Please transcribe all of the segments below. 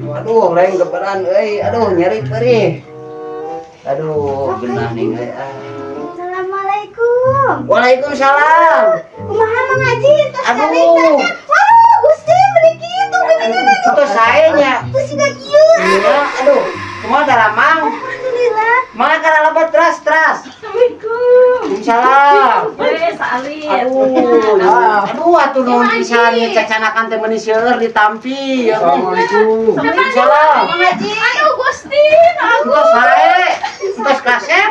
Aduh, leng keberan aduh nyeri perih. Aduh, genah nih Assalamualaikum. Waalaikumsalam. Kumaha Mang Haji? Aduh. Wah, Gusti beli kitu geuningan. Itu saya nya. Terus juga kieu. Iya, aduh. Kumaha dalamang? Alhamdulillah. Mangga kana lebat teras. Assalamualaikum. Waalaikumsalam. Salih. Aduh, atuh nuhun pisan nya cacanakan teh meuni seueur ditampi. Assalamualaikum. Waalaikumsalam. Mang Haji. Aduh, Gusti. Entos sae. Entos kasep.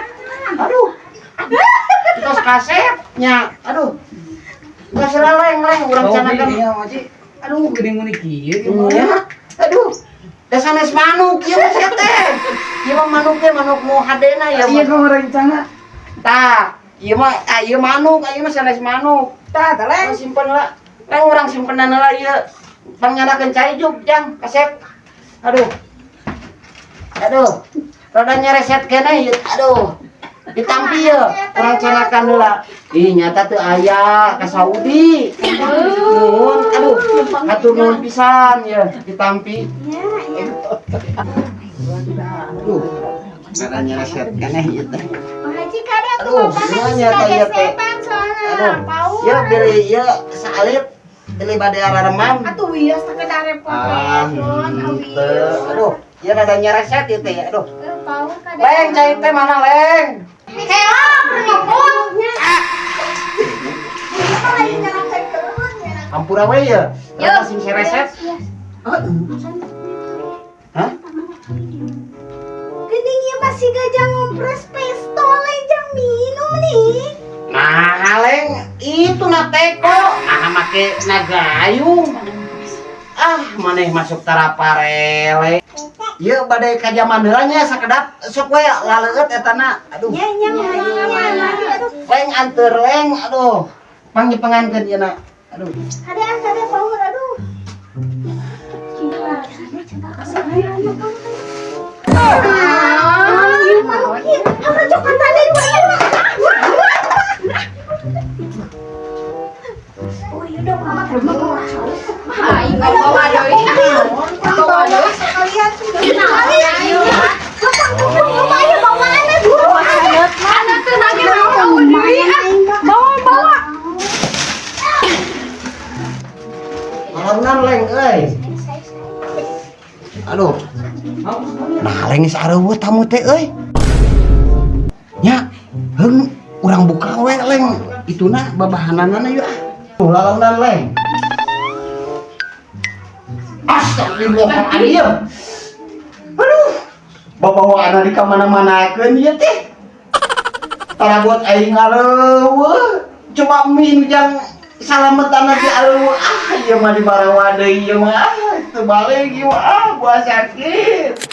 Aduh. Entos kasepnya. Aduh. Entos leleng urang canakan. Aduh, gede ngeunik kieu Iya. Aduh. Da sanes manuk ieu mah sia teh. Ieu mah manuk teh manuk mau hadena ya. Iya kau rencana. Tah, ieu mah ieu manuk, ieu mah sanes manuk. Tah, leng. Simpen lah. Leng urang simpenan lah ieu. Pangnyanakeun cai juk jang kasep. Aduh. Rada nyereset keneh ieu. Aduh. Ditampi ya, urang canakan heula. Ih nyata teu aya ka Saudi. Nuhun, aduh, hatur nuhun pisan ya ditampi. Aduh. Rada nyereset keneh ieu teh. Mang Haji kada Aduh, semuanya kayak teh. Aduh, ya beli ya salit, beli bade araremam. Atuh wios sakedar repot-repot. Aduh, ya rada nyereset ieu teh. Aduh. Paur kada. Leng, cai teh mana leng? Hampura we ya. Rada sing sereset. Hah? Geuning masih gajah ngompres pistol jang minum nih. Nah, leng, itu na teko. Nah, make nagayung. Ah, maneh masuk taraparele. Ieu bade ka jaman heula nya sakedap sok we laleueut eta na. Aduh. Nya Leng anteur leng, aduh. Pangjepengankeun ieu na. Aduh. Kada paur aduh. Malaunan leng euy. Aduh. Nah, leng geus areueuh tamu teh euy. Nya, heung urang buka we leng. Ituna babahanana yeuh. Tuh lalaunan leng. Astagfirullahaladzim. Aduh. Babawaana di ka mana-manakeun ieu teh. Taragot aing ngareueuh. Coba min jang salametan lagi aleueuh. Ieu mah di barawa deui ieu mah. Teu balik ieu mah. Gua sakit.